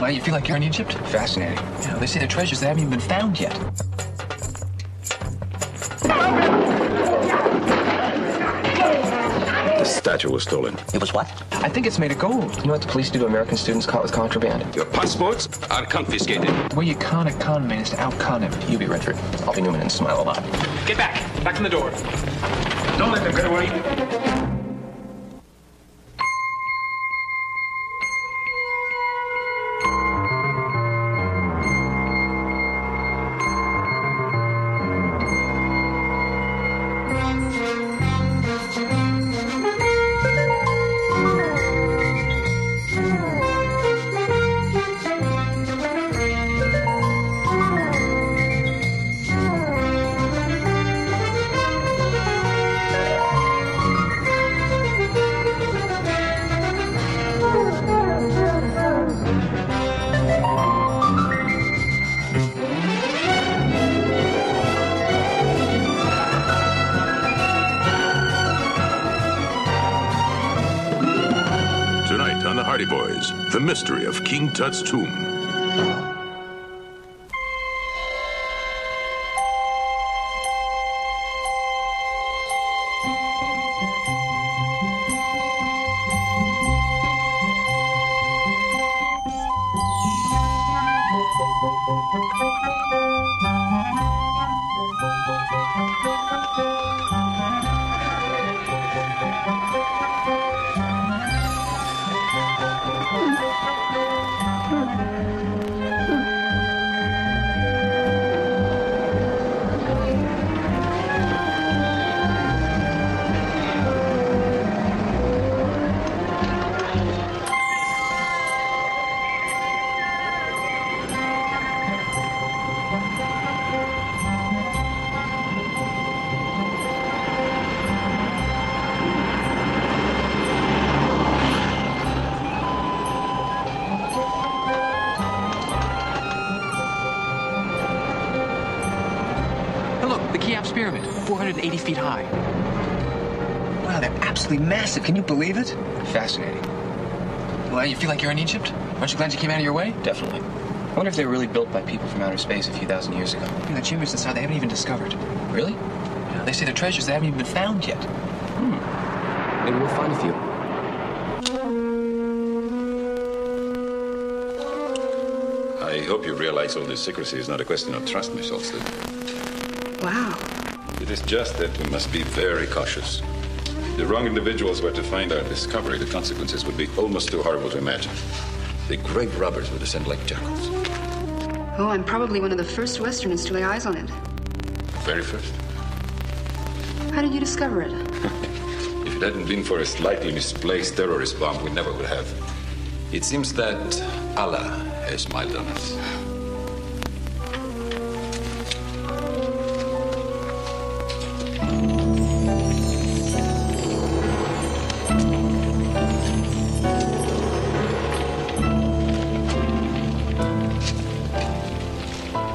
Well, you feel like you're in Egypt? Fascinating. Yeah, they say the treasures that haven't even been found yet. The statue was stolen. It was what? I think it's made of gold. You know what the police do to American students caught with contraband? Your passports are confiscated. The way you con a con man is to out-con him. You be Redford. I'll be Newman and smile a lot. Get back. Back from the door. Don't let them get away. The mystery of King Tut's tomb. Pyramid, 480 feet high. Wow, they're absolutely massive. Can you believe it? Fascinating. Well, you feel like you're in Egypt? Aren't you glad you came out of your way? Definitely. I wonder if they were really built by people from outer space a few thousand years ago. The chambers inside they haven't even discovered. Really? Yeah, they say the treasures that haven't even been found yet. Maybe we'll find a few. I hope you realize all this secrecy is not a question of trust, Miss Olsted. Wow. It is just that we must be very cautious. If the wrong individuals were to find our discovery, the consequences would be almost too horrible to imagine. The grave robbers would descend like jackals. Oh, I'm probably one of the first Westerners to lay eyes on it. Very first. How did you discover it? If it hadn't been for a slightly misplaced terrorist bomb, we never would have. It seems that Allah has smiled on us.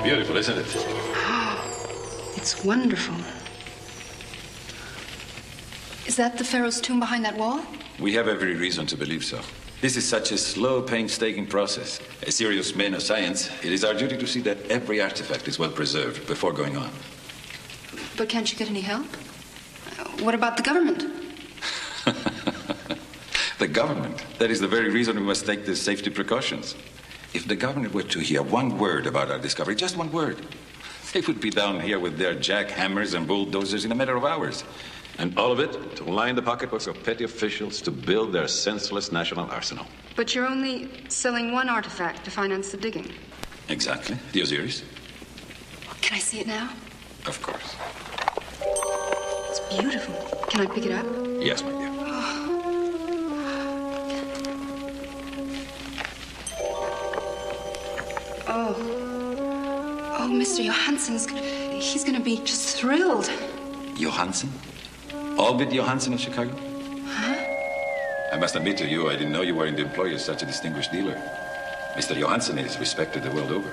Beautiful, isn't it? Oh, it's wonderful. Is that the Pharaoh's tomb behind that wall? We have every reason to believe so. This is such a slow, painstaking process. As serious men of science, it is our duty to see that every artifact is well preserved before going on. But can't you get any help? What about the government? The government? That is the very reason we must take the safety precautions. If the government were to hear one word about our discovery, just one word, they would be down here with their jackhammers and bulldozers in a matter of hours. And all of it to line the pocketbooks of petty officials to build their senseless national arsenal. But you're only selling one artifact to finance the digging. Exactly. The Osiris. Can I see it now? Of course. It's beautiful. Can I pick it up? Yes, my dear. Oh, Mr. Johansson's... He's gonna be just thrilled. Johansson? Albert Johansson of Chicago? Huh? I must admit to you, I didn't know you were in the employ of such a distinguished dealer. Mr. Johansson is respected the world over.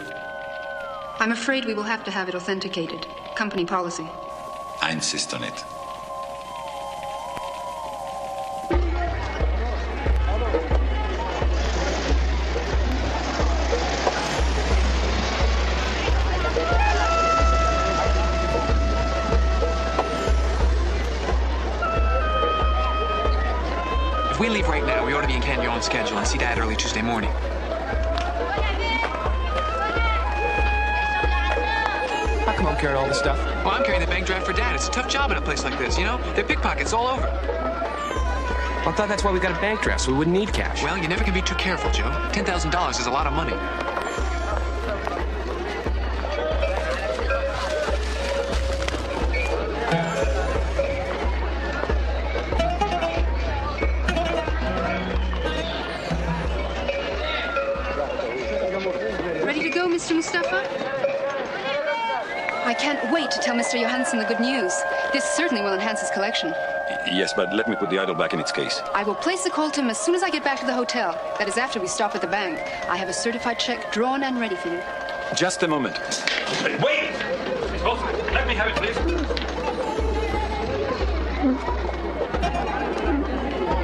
I'm afraid we will have to have it authenticated. Company policy. I insist on it. on schedule and see Dad early Tuesday morning. How come I'm carrying all this stuff? Well, I'm carrying the bank draft for Dad. It's a tough job in a place like this, you know? They're pickpockets all over. Well, I thought that's why we got a bank draft, so we wouldn't need cash. Well, you never can be too careful, Joe. $10,000 is a lot of money. Ready to go, Mr. Mustafa? I can't wait to tell Mr. Johansson the good news. This certainly will enhance his collection. Yes, but let me put the idol back in its case. I will place the call to him as soon as I get back to the hotel. That is after we stop at the bank. I have a certified check drawn and ready for you. Just a moment. Wait! Miss Holston, let me have it, please.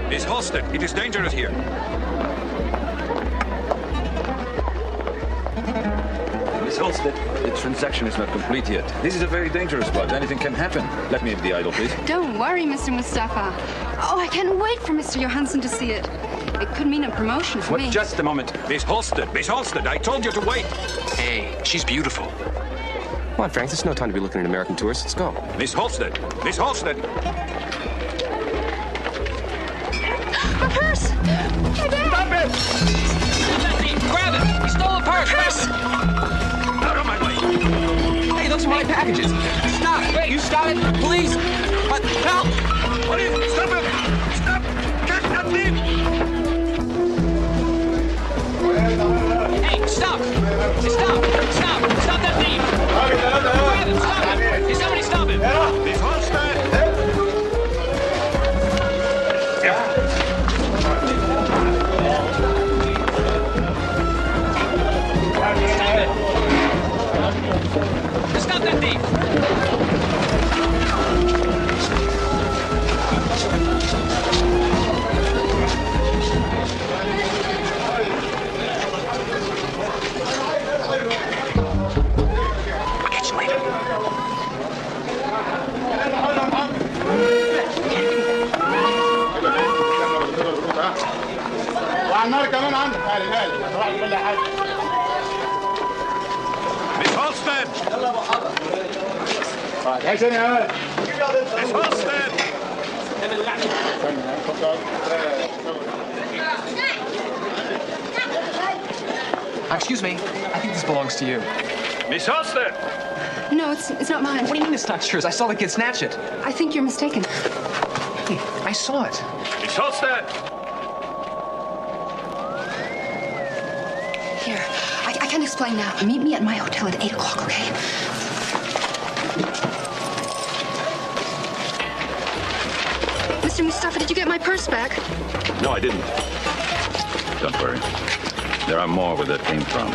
Miss Halstead, it is dangerous here. Miss Halstead, the transaction is not complete yet. This is a very dangerous spot. Anything can happen. Let me have the idol, please. Don't worry, Mr. Mustafa. Oh, I can't wait for Mr. Johansson to see it. It could mean a promotion for me. Just a moment. Miss Halstead, I told you to wait. Hey, she's beautiful. Come on, Frank, there's no time to be looking at American tourists. Let's go. Miss Halstead. My purse! My bag! Stop it! Grab it! He stole a purse! Out of my way. Hey, those are my packages. Stop! Wait, you stop it, please! Help! What is it? Stop it! Stop! Catch that thief! Hey, stop! Stop that thief! Grab him! Stop him! Hey, somebody stop him! Miss Halstead! Stop that thief! I'll catch you later. وعمار كمان عندك هالي راح كل حاجه Miss Halstead! عشان يا ولد Miss Halstead! Excuse me. I think this belongs to you. Miss Halstead! No, it's not mine. What do you mean it's not yours? I saw the kid snatch it. I think you're mistaken. Hey, I saw it. Miss Halstead! Here, I can explain now. Meet me at my hotel at 8 o'clock, okay? Mr. Mustafa, did you get my purse back? No, I didn't. Don't worry. There are more where that came from.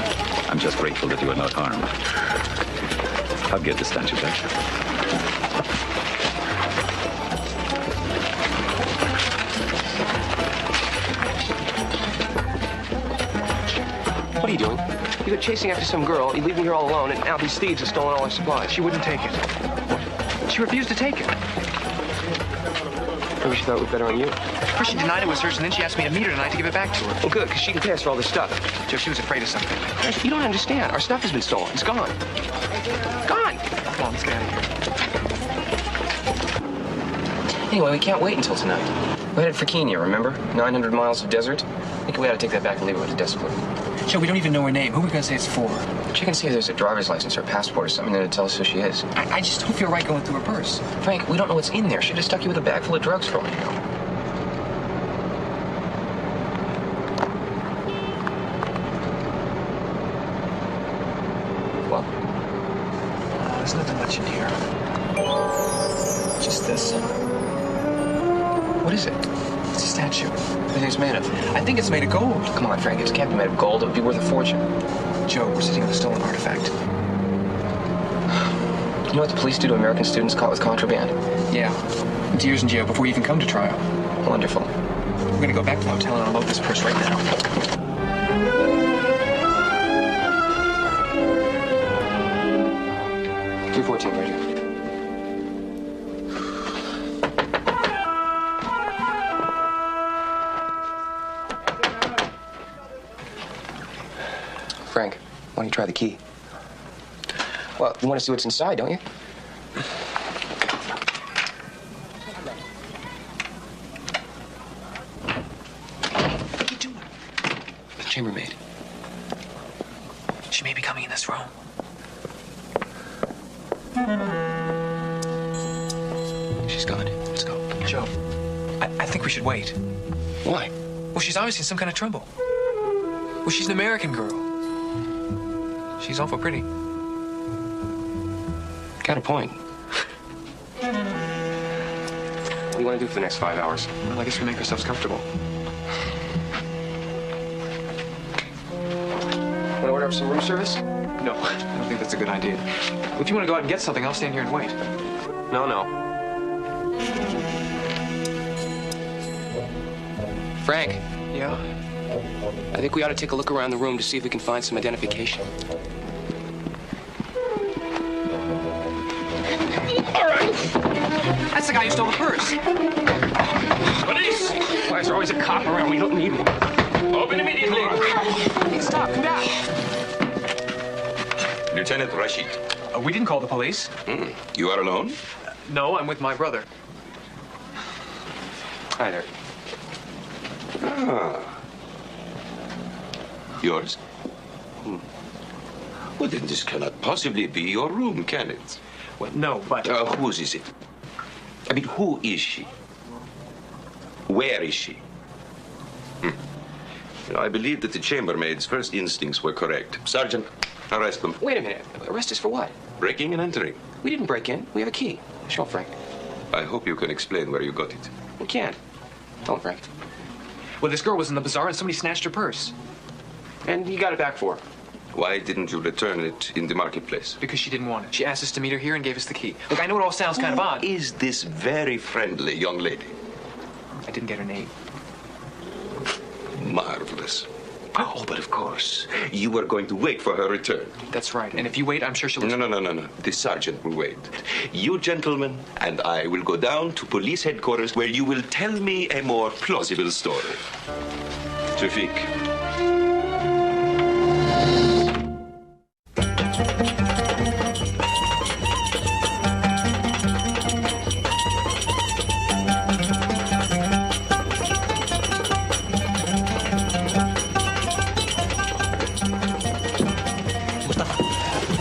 I'm just grateful that you are not harmed. I'll get the statue back. What are you doing? You go chasing after some girl, you leave me here all alone, and now these thieves have stolen all our supplies. She wouldn't take it. She refused to take it. Maybe she thought it was better on you. First she denied it was hers, and then she asked me to meet her tonight to give it back to her. Well, good, because she can pay us for all this stuff. Joe, she was afraid of something. You don't understand. Our stuff has been stolen. It's gone. Gone! Come on, let's get out of here. Anyway, we can't wait until tonight. We're headed for Kenya, remember? 900 miles of desert. I think we ought to take that back and leave it with the desk clerk. Joe, we don't even know her name. Who are we going to say it's for? Check and see if there's a driver's license or passport or something that'll tell us who she is. I just don't feel right going through her purse. Frank, we don't know what's in there. She'd have stuck you with a bag full of drugs for all you know. What? There's nothing much in here. Just this. What is it? It's a statue. What do you think it's made of? I think it's made of gold. Come on, Frank. It can't be made of gold. It would be worth a fortune. Joe, we're sitting on a stolen artifact. You know what the police do to American students caught with contraband? Yeah. It's years in jail before you even come to trial. Wonderful. We're going to go back to the hotel and unload this purse right now. 314, right here. Frank, why don't you try the key? Well, you want to see what's inside, don't you? What are you doing? The chambermaid. She may be coming in this room. She's gone. Let's go. Joe, I think we should wait. Why? Well, she's obviously in some kind of trouble. Well, she's an American girl. She's awful pretty. Got a point. What do you want to do for the next 5 hours? Well, I guess we make ourselves comfortable. Want to order up some room service? No, I don't think that's a good idea. If you want to go out and get something, I'll stand here and wait. No. Frank, Yeah? I think we ought to take a look around the room to see if we can find some identification. That's the guy who stole the purse. Police! Why is there always a cop around? We don't need one. Open immediately. Hey, stop, come back. Lieutenant Rashid, We didn't call the police. you are alone? No, I'm with my brother. Hi there. Yours? Well, then this cannot possibly be your room, can it? Well, no, but... Whose is it? I mean, who is she? Where is she? You know, I believe that the chambermaid's first instincts were correct. Sergeant, arrest them. Wait a minute. Arrest us for what? Breaking and entering. We didn't break in. We have a key. Show him, Frank. I hope you can explain where you got it. We can't. Tell him, Frank. Well, this girl was in the bazaar and somebody snatched her purse. And you got it back for her. Why didn't you return it in the marketplace? Because she didn't want it. She asked us to meet her here and gave us the key. Look, I know it all sounds kind of odd. Who is this very friendly young lady? I didn't get her name. Marvelous. Oh, but of course, you were going to wait for her return. That's right. And if you wait, I'm sure she'll... No. The sergeant will wait. You gentlemen and I will go down to police headquarters where you will tell me a more plausible story. Tawfiq.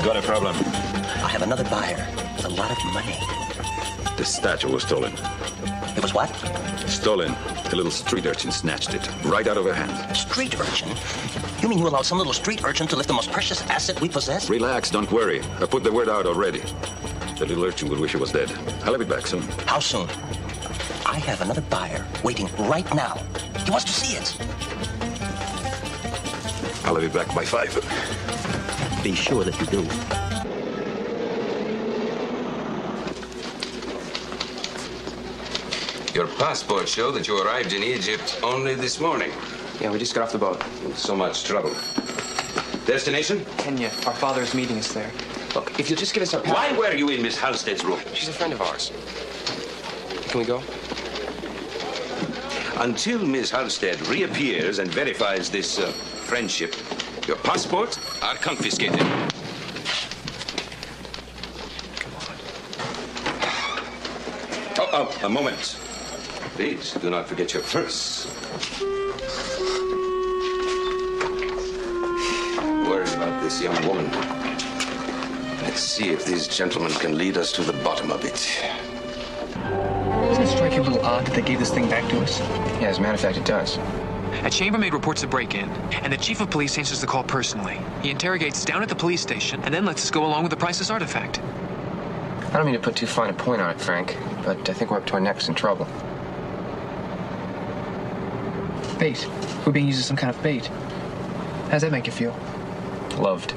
Got a problem. I have another buyer with a lot of money. The statue was stolen. It was what? Stolen. A little street urchin snatched it right out of her hand. Street urchin? You mean you allowed some little street urchin to lift the most precious asset we possess? Relax, don't worry. I put the word out already. The little urchin will wish he was dead. I'll have it back soon. How soon? I have another buyer waiting right now. He wants to see it. I'll have it back by 5. Be sure that you do. Your passports show that you arrived in Egypt only this morning. Yeah, we just got off the boat. So much trouble. Destination? Kenya. Our father's meeting us there. Look, if you'll just give us our Why were you in Miss Halstead's room? She's a friend of ours. Can we go? Until Miss Halstead reappears and verifies this friendship, your passports are confiscated. Oh, a moment. Please, do not forget your purse. Worried about this young woman. Let's see if these gentlemen can lead us to the bottom of it. Doesn't it strike you a little odd that they gave this thing back to us? Yeah, as a matter of fact, it does. A chambermaid reports a break-in, and the chief of police answers the call personally. He interrogates down at the police station, and then lets us go along with the priceless artifact. I don't mean to put too fine a point on it, Frank, but I think we're up to our necks in trouble. Bait. We're being used as some kind of bait. How does that make you feel? Loved.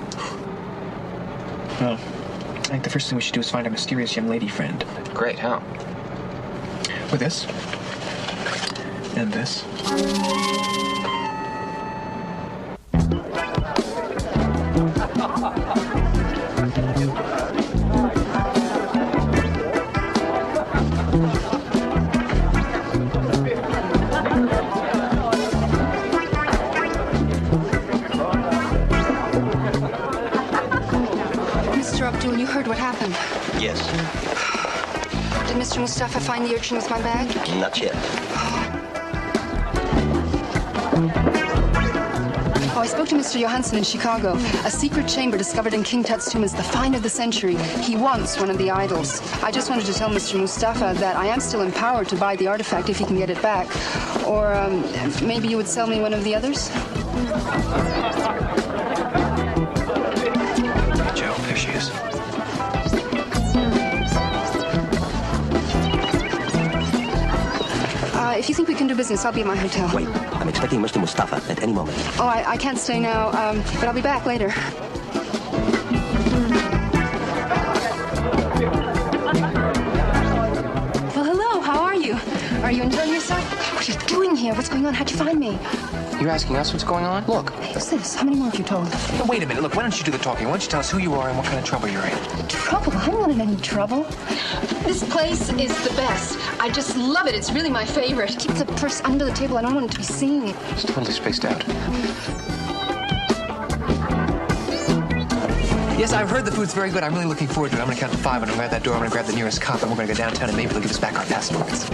Well, I think the first thing we should do is find our mysterious young lady friend. Great, how? With this. And this. heard what happened. Yes. Did Mr. Mustafa find the urchin with my bag? Not yet. Oh, I spoke to Mr. Johansson in Chicago. A secret chamber discovered in King Tut's tomb is the find of the century. He wants one of the idols. I just wanted to tell Mr. Mustafa that I am still empowered to buy the artifact if he can get it back. Or maybe you would sell me one of the others? Joe, there she is. If you think we can do business, I'll be at my hotel. Wait, I'm expecting Mr. Mustafa at any moment. Oh, I can't stay now, but I'll be back later. Well, hello, how are you? Are you enjoying yourself? What are you doing here? What's going on? How'd you find me? You're asking us what's going on? Look. Hey, who's this? How many more have you told? Now, wait a minute. Look, why don't you do the talking? Why don't you tell us who you are and what kind of trouble you're in? Trouble? I'm not in any trouble. This place is the best. I just love it. It's really my favorite. Keep the purse under the table. I don't want it to be seen. It's totally spaced out. Yes, I've heard the food's very good. I'm really looking forward to it. I'm gonna count to 5 and I'm gonna grab that door. I'm gonna grab the nearest cop and we're gonna go downtown and maybe they'll give us back our passports.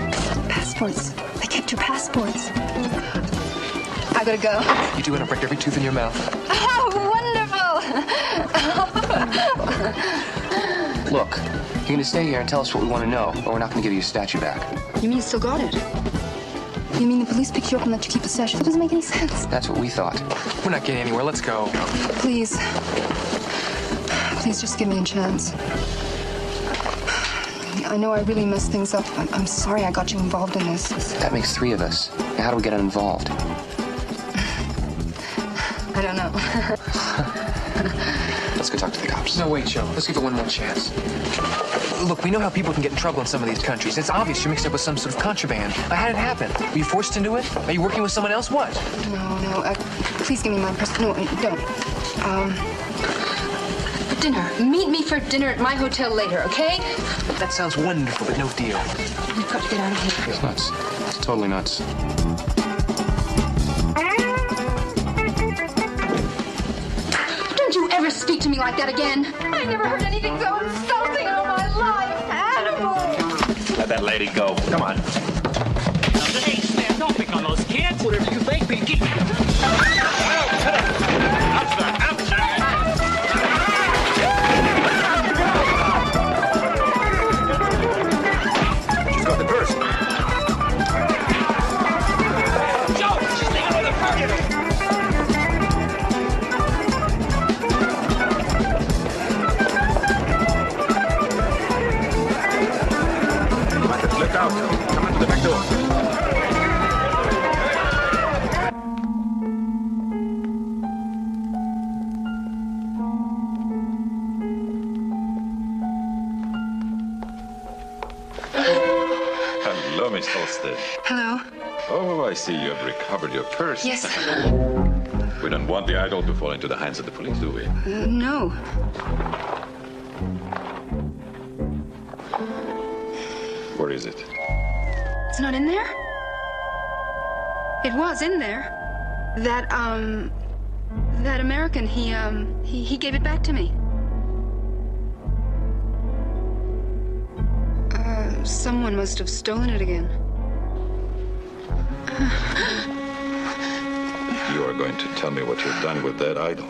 Passports? They kept your passports. I gotta go. You do want to break every tooth in your mouth. Oh, wonderful! Look, you're gonna stay here and tell us what we want to know, or we're not gonna give you a statue back. You mean you still got it? You mean the police picked you up and let you keep the statue? That doesn't make any sense. That's what we thought. We're not getting anywhere. Let's go. Please. Please just give me a chance. I know I really messed things up. I'm sorry I got you involved in this. That makes 3 of us. Now, how do we get involved? I don't know. Let's go talk to the cops. No, wait, Joe. Let's give it one more chance. Look, we know how people can get in trouble in some of these countries. It's obvious you're mixed up with some sort of contraband. How did it happen? Were you forced into it? Are you working with someone else? What? No. Please give me my purse. No, don't. For dinner. Meet me for dinner at my hotel later, okay? That sounds wonderful, but no deal. We've got to get out of here. It's nuts. It's totally nuts. Don't you ever speak to me like that again. I never heard anything so insulting in all my life. Animal! Let that lady go. Come on. Hey, Stan, don't pick on those kids. Whatever you think, Pinky. She's got the purse. Joe, she's leaving with the purse. Look out. Come into the back door. Hello, Miss Halstead. Hello? Oh, I see you have recovered your purse. Yes. We don't want the idol to fall into the hands of the police, do we? No. Where is it? It's not in there? It was in there. That American, he gave it back to me. Someone must have stolen it again. You are going to tell me what you've done with that idol.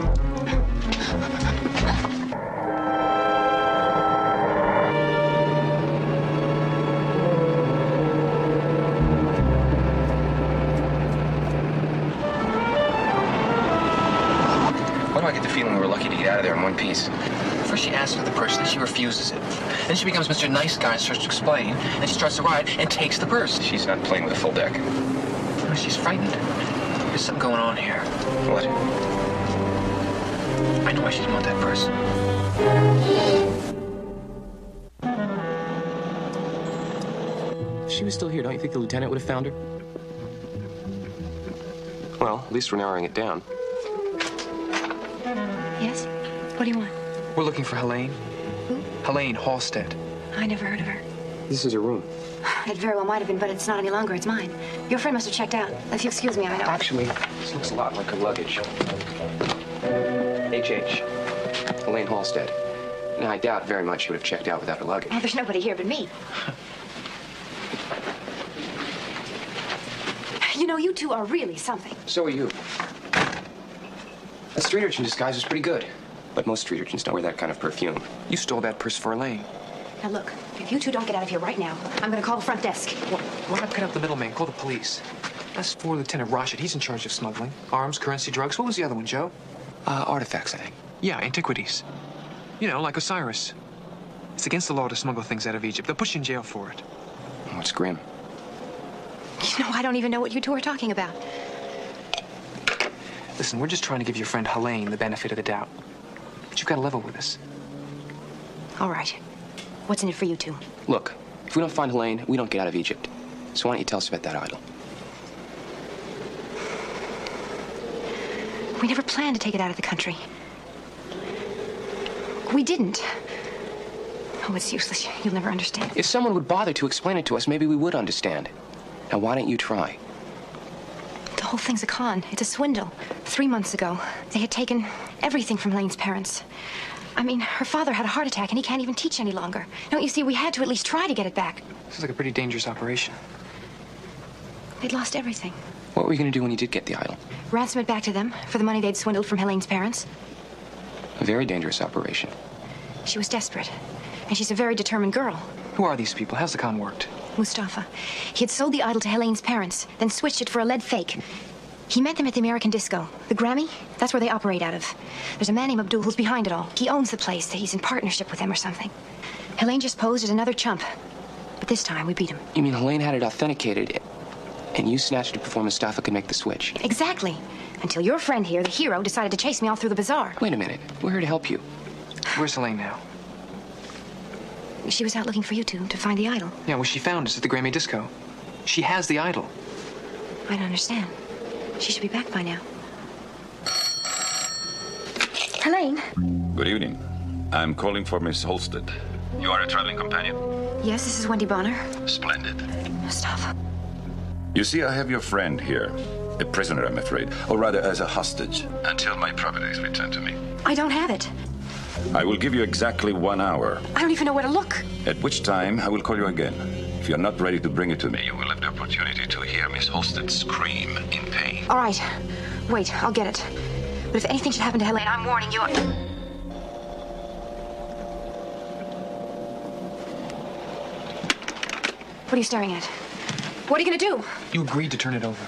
Why do I get the feeling we were lucky to get out of there in one piece? First she asks for the purse, then she refuses it. Then she becomes Mr. Nice Guy and starts to explain. Then she starts to riot and takes the purse. She's not playing with a full deck. Oh, she's frightened. There's something going on here. What? I know why she didn't want that purse. If she was still here, don't you think the lieutenant would have found her? Well, at least we're narrowing it down. Yes? What do you want? We're looking for Helene. Who? Helene Halstead. I never heard of her. This is her room. It very well might have been, but it's not any longer. It's mine. Your friend must have checked out. If you excuse me, I don't... Actually, this looks a lot like her luggage. H.H. Helene Halstead. No, I doubt very much she would have checked out without her luggage. Oh, there's nobody here but me. You know, you two are really something. So are you. That street urchin disguise was pretty good. But most street urchins don't wear that kind of perfume. You stole that purse for Elaine. Now look, if you two don't get out of here right now, I'm gonna call the front desk. Well, why not cut out the middleman? Call the police. That's for Lieutenant Rashid. He's in charge of smuggling. Arms, currency, drugs. What was the other one, Joe? Artifacts, I think. Yeah, antiquities. You know, like Osiris. It's against the law to smuggle things out of Egypt. They'll put you in jail for it. Oh, it's grim. You know, I don't even know what you two are talking about. Listen, we're just trying to give your friend Helene the benefit of the doubt. But you've got to level with us. All right. What's in it for you two? Look, if we don't find Helene, we don't get out of Egypt. So why don't you tell us about that idol? We never planned to take it out of the country. We didn't. Oh, it's useless. You'll never understand. If someone would bother to explain it to us, maybe we would understand. Now, why don't you try? The whole thing's a con. It's a swindle. 3 months ago, they had taken everything from Lane's parents. I mean, her father had a heart attack, and he can't even teach any longer. Don't you see, we had to at least try to get it back. This is like a pretty dangerous operation. They'd lost everything. What were you going to do when you did get the idol? Ransom it back to them for the money they'd swindled from Helene's parents. A very dangerous operation. She was desperate, and she's a very determined girl. Who are these people? How's the con worked? Mustafa. He had sold the idol to Helene's parents, then switched it for a lead fake. He met them at the American Disco. The Grammy, that's where they operate out of. There's a man named Abdul who's behind it all. He owns the place. He's in partnership with them or something. Helene just posed as another chump. But this time, we beat him. You mean Helene had it authenticated, and you snatched it before Mustafa could make the switch? Exactly. Until your friend here, the hero, decided to chase me all through the bazaar. Wait a minute. We're here to help you. Where's Helene now? She was out looking for you two to find the idol. Yeah, well, she found us at the Grammy Disco. She has the idol. I don't understand. She should be back by now. Helene? Good evening. I'm calling for Miss Holstead. You are a traveling companion? Yes, this is Wendy Bonner. Splendid. Mustafa. You see, I have your friend here. A prisoner, I'm afraid. Or rather, as a hostage. Until my property is returned to me. I don't have it. I will give you exactly 1 hour. I don't even know where to look. At which time, I will call you again. If you're not ready to bring it to me, you will have the opportunity to hear Miss Holstead scream in pain. All right. Wait, I'll get it. But if anything should happen to Helene, I'm warning you. What are you staring at? What are you gonna do? You agreed to turn it over.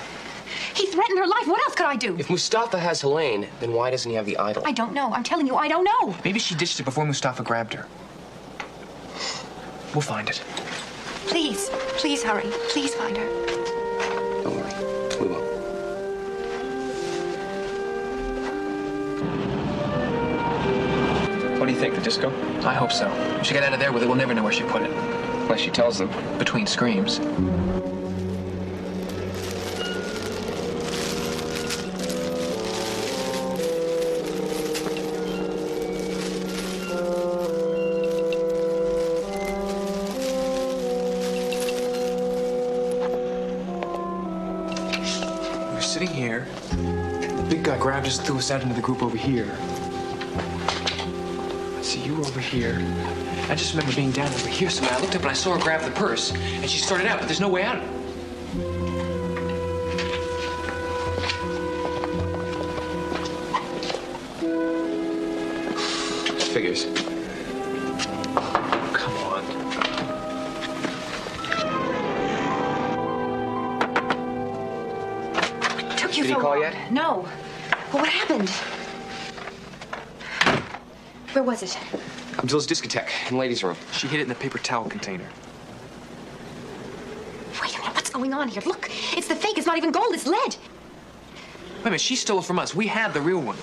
He threatened her life. What else could I do? If Mustafa has Helene, then why doesn't he have the idol? I don't know. I'm telling you, I don't know. Maybe she ditched it before Mustafa grabbed her. We'll find it. Please, please hurry. Please find her. Don't worry. We will. What do you think, the disco? I hope so. If she got out of there with it, we'll never know where she put it. Unless she tells them. Between screams. We're sitting here. The big guy grabbed us and threw us out into the group over here. I see you over here. I just remember being down over here somewhere. I looked up and I saw her grab the purse, and she started out, but there's no way out. Figures. Come on. Took you Did he so call long. yet? No. Well, what happened? Where was it? Abdul's discotheque in the ladies' room. She hid it in the paper towel container. Wait a minute, what's going on here? Look, it's the fake. It's not even gold, it's lead. Wait a minute, she stole it from us. We had the real one.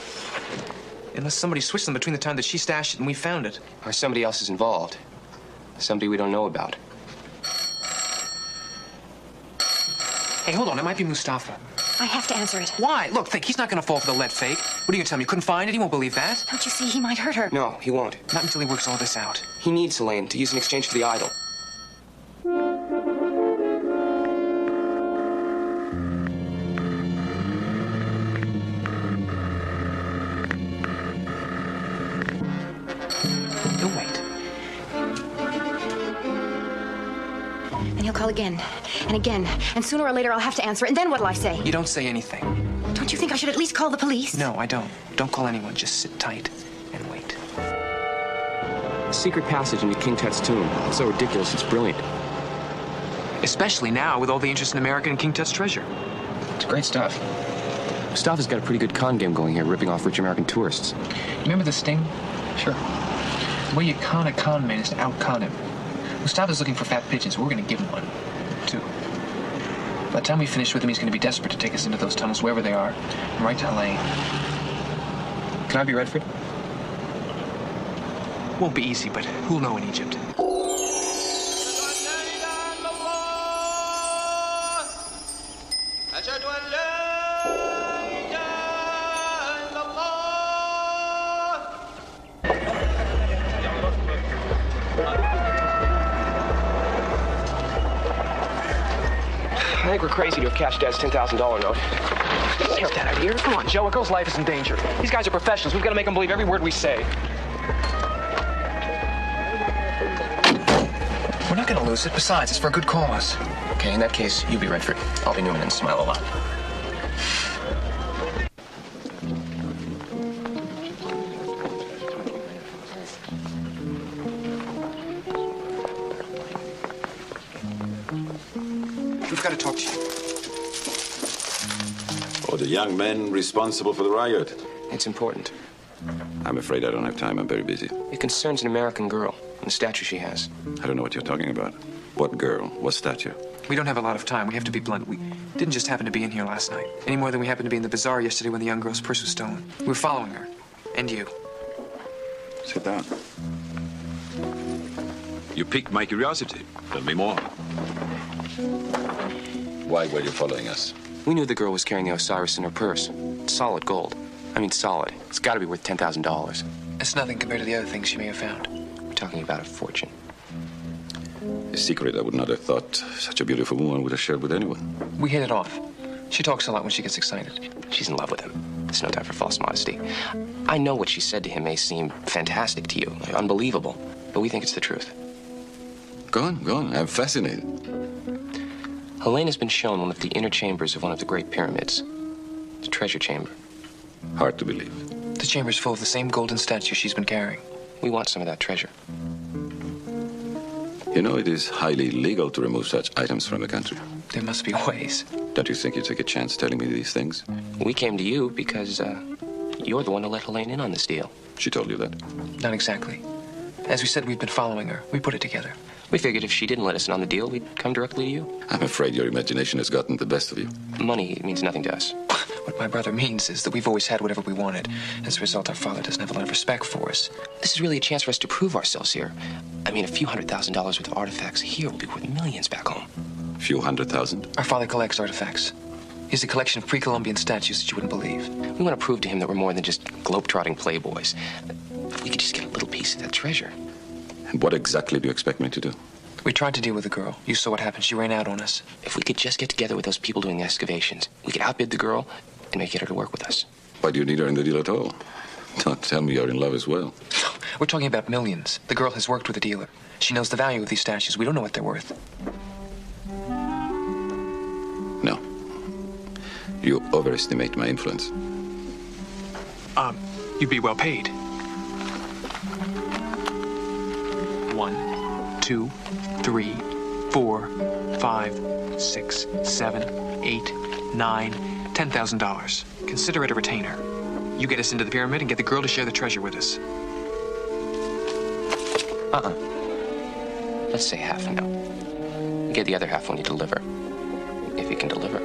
Unless somebody switched them between the time that she stashed it and we found it. Or somebody else is involved. Somebody we don't know about. Hey, hold on. It might be Mustafa. I have to answer it. Why? Look, think, he's not going to fall for the lead fake. What are you going to tell me? You couldn't find it? He won't believe that. Don't you see? He might hurt her. No, he won't. Not until he works all this out. He needs Helene to use in exchange for the idol. No way. call again and again, and sooner or later I'll have to answer it, and then what'll I say? You don't say anything. Don't you think I should at least call the police? No, I don't. Don't call anyone. Just sit tight and wait. A secret passage into King Tut's tomb. It's so ridiculous, it's brilliant. Especially now with all the interest in American and King Tut's treasure. It's great stuff. Mustafa's got a pretty good con game going here, ripping off rich American tourists. Remember the sting? Sure. The way you con a con man is to out-con him. Mustafa's looking for fat pigeons. We're going to give him one, too. By the time we finish with him, he's going to be desperate to take us into those tunnels, wherever they are, and right to Helene. Can I be Redford? Won't be easy, but who'll know in Egypt? I think we're crazy to have cashed Dad's $10,000 note. Get that out of here. Come on, Joe. A girl's life is in danger. These guys are professionals. We've got to make them believe every word we say. We're not going to lose it. Besides, it's for a good cause. Okay, in that case, you be Redford. I'll be Newman and smile a lot. We've got to talk to you. Or the young men responsible for the riot. It's important. I'm afraid I don't have time. I'm very busy. It concerns an American girl and the statue she has. I don't know what you're talking about. What girl? What statue? We don't have a lot of time. We have to be blunt. We didn't just happen to be in here last night. Any more than we happened to be in the bazaar yesterday when the young girl's purse was stolen. We were following her. And you. Sit down. You piqued my curiosity. Tell me more. Why were you following us? We knew the girl was carrying the Osiris in her purse. It's solid gold. I mean, solid. It's got to be worth $10,000. It's nothing compared to the other things she may have found. We're talking about a fortune. A secret I would not have thought such a beautiful woman would have shared with anyone. We hit it off. She talks a lot when she gets excited. She's in love with him. There's no time for false modesty. I know what she said to him may seem fantastic to you, like unbelievable, but we think it's the truth. Go on. I'm fascinated. Helene has been shown one of the inner chambers of one of the Great Pyramids. It's a treasure chamber. Hard to believe. The chamber's full of the same golden statue she's been carrying. We want some of that treasure. You know, it is highly illegal to remove such items from the country. There must be ways. Don't you think you'd take a chance telling me these things? We came to you because, you're the one who let Helene in on this deal. She told you that? Not exactly. As we said, we've been following her. We put it together. We figured if she didn't let us in on the deal, we'd come directly to you. I'm afraid your imagination has gotten the best of you. Money means nothing to us. What my brother means is that we've always had whatever we wanted. As a result, our father doesn't have a lot of respect for us. This is really a chance for us to prove ourselves here. I mean, a few $100,000 worth of artifacts here will be worth millions back home. A few $100,000? Our father collects artifacts. He has a collection of pre-Columbian statues that you wouldn't believe. We want to prove to him that we're more than just globe-trotting playboys. If we could just get a little piece of that treasure. And what exactly do you expect me to do? We tried to deal with the girl. You saw what happened. She ran out on us. If we could just get together with those people doing the excavations, we could outbid the girl and make her to work with us. Why do you need her in the deal at all? Don't tell me you're in love as well. We're talking about millions. The girl has worked with a dealer. She knows the value of these statues. We don't know what they're worth. No. You overestimate my influence. You'd be well paid. 1, 2, 3, 4, 5, 6, 7, 8, 9, $10,000. Consider it a retainer. You get us into the pyramid and get the girl to share the treasure with us. Let's say half now. You get the other half when you deliver. If you can deliver.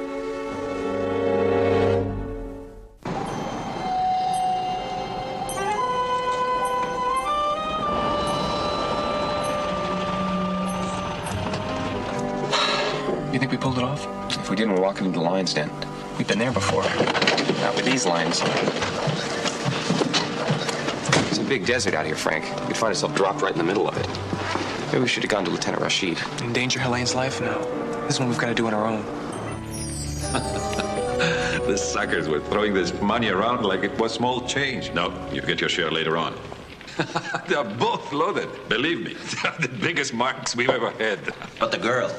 You think we pulled it off? If we didn't, we're walking into the lion's den. We've been there before. Not with these lions. It's a big desert out here, Frank. You'd find yourself dropped right in the middle of it. Maybe we should have gone to Lieutenant Rashid. Endanger Helene's life? No. This one we've got to do on our own. The suckers were throwing this money around like it was small change. No, you get your share later on. They're both loaded. Believe me, they're the biggest marks we've ever had. But the girl.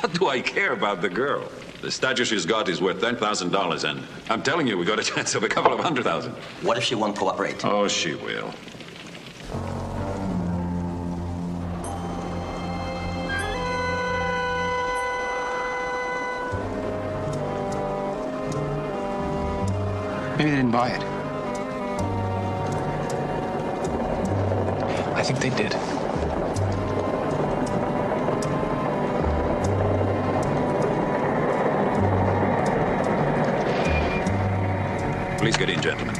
What do I care about the girl? The statue she's got is worth $10,000, and I'm telling you, we got a chance of a couple of $100,000. What if she won't cooperate? Oh, she will. Maybe they didn't buy it. I think they did. Please get in, gentlemen.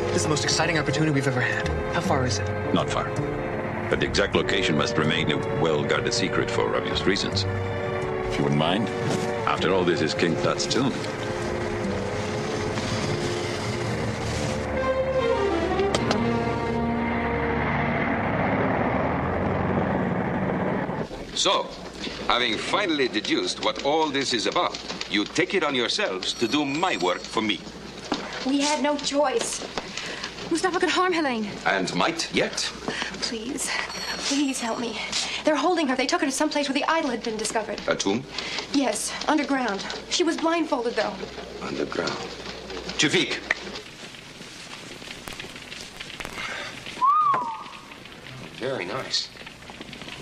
This is the most exciting opportunity we've ever had. How far is it? Not far. But the exact location must remain a well-guarded secret for obvious reasons. If you wouldn't mind. After all, this is King Tut's tomb. So, having finally deduced what all this is about, you take it on yourselves to do my work for me. We had no choice. Mustafa could harm Helene. And might yet. Please, please help me. They're holding her. They took her to some place where the idol had been discovered. A tomb? Yes, underground. She was blindfolded, though. Underground. Tuvik! Very nice.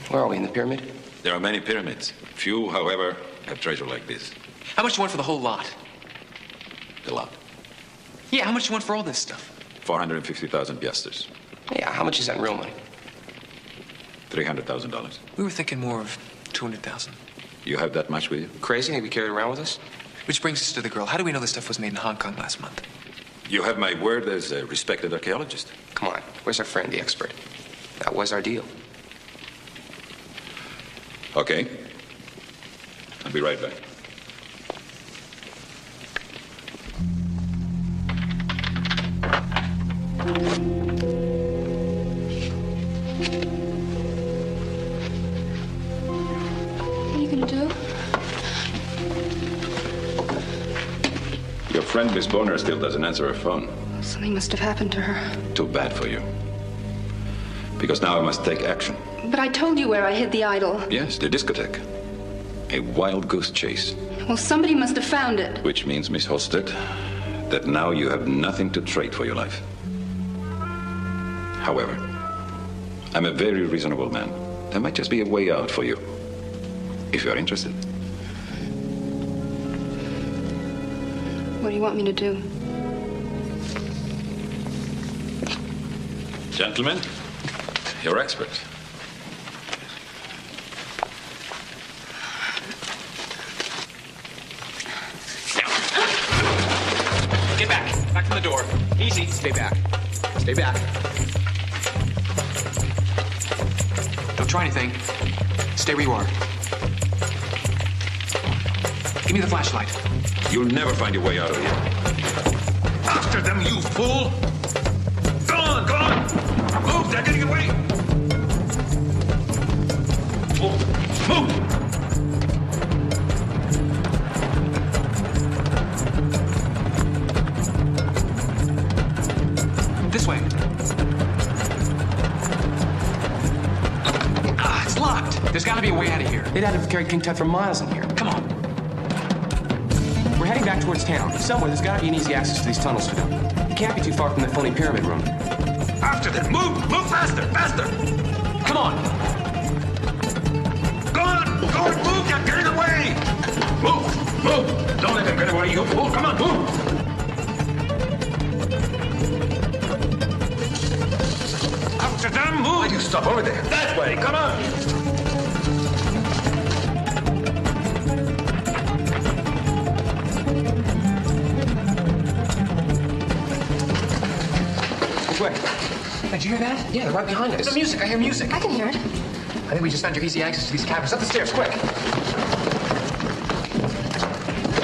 Where are we, in the pyramid? There are many pyramids. Few, however, have treasure like this. How much do you want for the whole lot? The lot. Yeah, how much do you want for all this stuff? 450,000 piastres. Yeah, how much is that in real money? $300,000. We were thinking more of 200,000. You have that much with you? Crazy? Think we carry it around with us? Which brings us to the girl. How do we know this stuff was made in Hong Kong last month? You have my word as a respected archaeologist. Come on, where's our friend, the expert? That was our deal. Okay. I'll be right back. What are you going to do? Your friend, Miss Bonner, still doesn't answer her phone. Something must have happened to her. Too bad for you. Because now I must take action. But I told you where I hid the idol. Yes, the discotheque. A wild goose chase. Well, somebody must have found it. Which means, Miss Holstead, that now you have nothing to trade for your life. However, I'm a very reasonable man. There might just be a way out for you, if you're interested. What do you want me to do? Gentlemen, your expert. Get back. Back from the door. Easy. Stay back. Stay back. Don't try anything. Stay where you are. Give me the flashlight. You'll never find your way out of here. After them, you fool! Go on, go on! Move, they're getting away! Move, move! This way. Ah, it's locked. There's got to be a way out of here. They'd have carried King Tut for miles in here. Come on. We're heading back towards town. Somewhere, there's got to be an easy access to these tunnels for them. It can't be too far from the phony pyramid room. After them! Move! Move faster! Faster! Come on. Go on! Go on! Move! They're getting away! Move! Move! Don't let them get away, you fool! Come on, move! After them, move! Why do you stop over there? That way! Come on! Way. Did you hear that? Yeah, they're right behind us. There's music. I hear music. I can hear it. I think we just found your easy access to these caverns. Up the stairs, quick.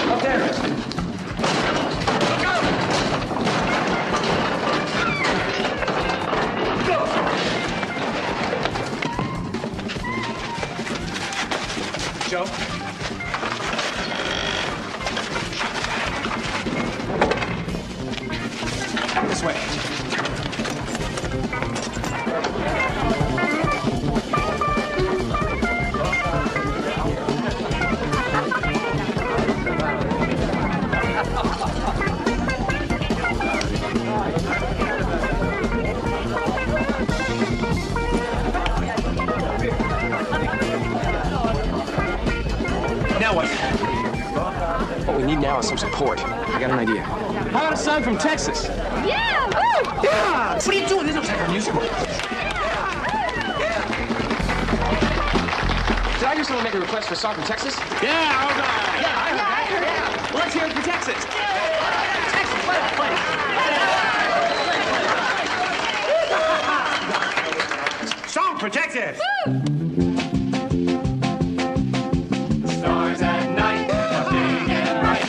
Up there. Look out! Go! Joe? This way. What we need now is some support. I got an idea. How about a song from Texas? Yeah! Woo! Yeah! What are you doing? This looks like our music. Did I hear someone make a request for a song from Texas? Yeah, all right. Yeah, I heard that. Well, let's hear it from Texas. Texas, play. Song for Texas. Stars at night, big and bright,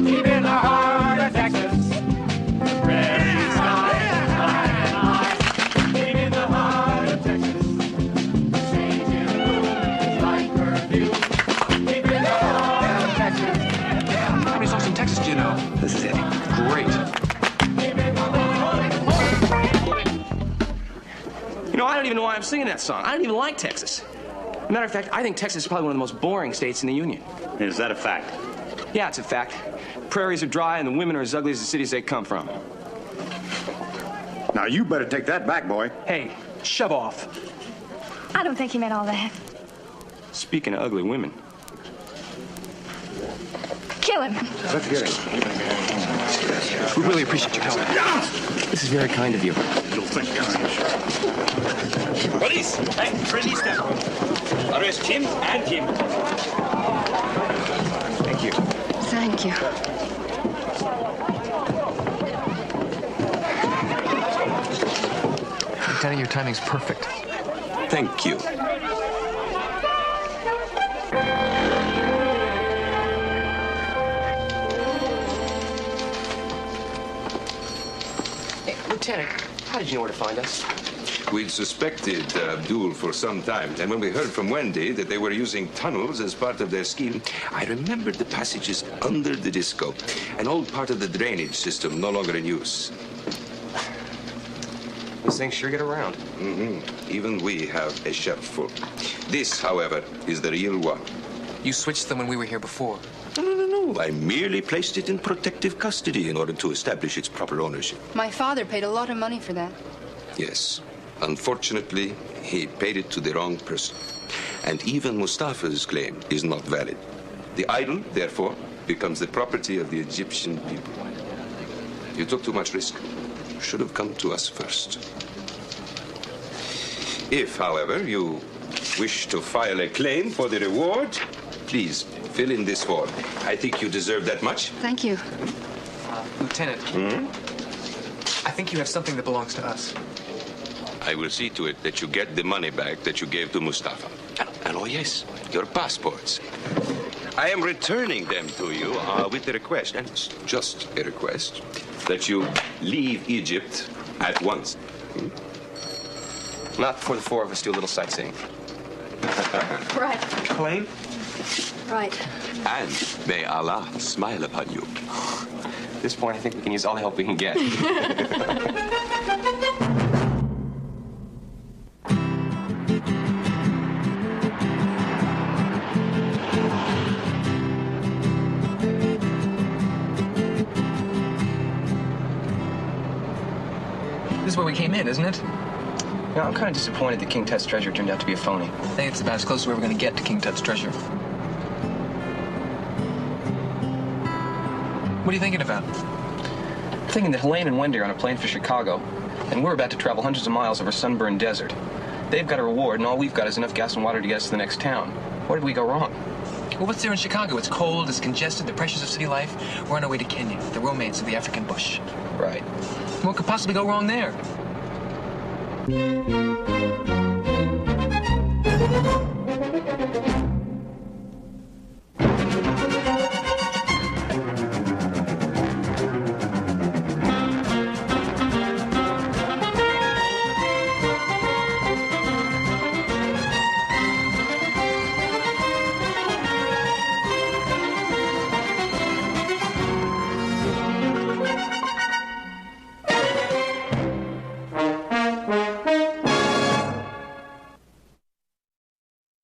deep in the heart of Texas. The prairie sky is high and high, deep in the heart of Texas. The sage in bloom is like perfume, deep in the heart of Texas. How many songs from Texas do you know? This is it. Great. You know, I don't even know why I'm singing that song. I don't even like Texas. Matter of fact, I think Texas is probably one of the most boring states in the Union. Is that a fact? Yeah, it's a fact. Prairies are dry and the women are as ugly as the cities they come from. Now, you better take that back, boy. Hey, shove off. I don't think he meant all that. Speaking of ugly women. Kill him. Let's get him. We really appreciate your help. This is very kind of you. You'll think. Police! Hey, release them. Arrest him and him. Thank you. Thank you. Lieutenant, your timing's perfect. Thank you. Hey, Lieutenant, how did you know where to find us? We'd suspected Abdul for some time, and when we heard from Wendy that they were using tunnels as part of their scheme, I remembered the passages under the disco, an old part of the drainage system no longer in use. These things sure get around. Even we have a shelf full. This, however, is the real one. You switched them when we were here before. No. I merely placed it in protective custody in order to establish its proper ownership. My father paid a lot of money for that. Yes. Unfortunately, he paid it to the wrong person. And even Mustafa's claim is not valid. The idol, therefore, becomes the property of the Egyptian people. You took too much risk. You should have come to us first. If, however, you wish to file a claim for the reward, please fill in this form. I think you deserve that much. Thank you. Lieutenant, I think you have something that belongs to us. I will see to it that you get the money back that you gave to Mustafa. And oh yes, your passports. I am returning them to you with the request, and it's just a request, that you leave Egypt at once. Not before the four of us do a little sightseeing. Right. Plane? Right. And may Allah smile upon you. At this point, I think we can use all the help we can get. This is where we came in, isn't it? You know, I'm kind of disappointed that King Tut's treasure turned out to be a phony. I think it's about as close as we're ever going to get to King Tut's treasure. What are you thinking about? I'm thinking that Helene and Wendy are on a plane for Chicago, and we're about to travel hundreds of miles over sunburned desert. They've got a reward, and all we've got is enough gas and water to get us to the next town. Where did we go wrong? Well, what's there in Chicago? It's cold, it's congested, the pressures of city life. We're on our way to Kenya, the romance of the African bush. Right. What could possibly go wrong there?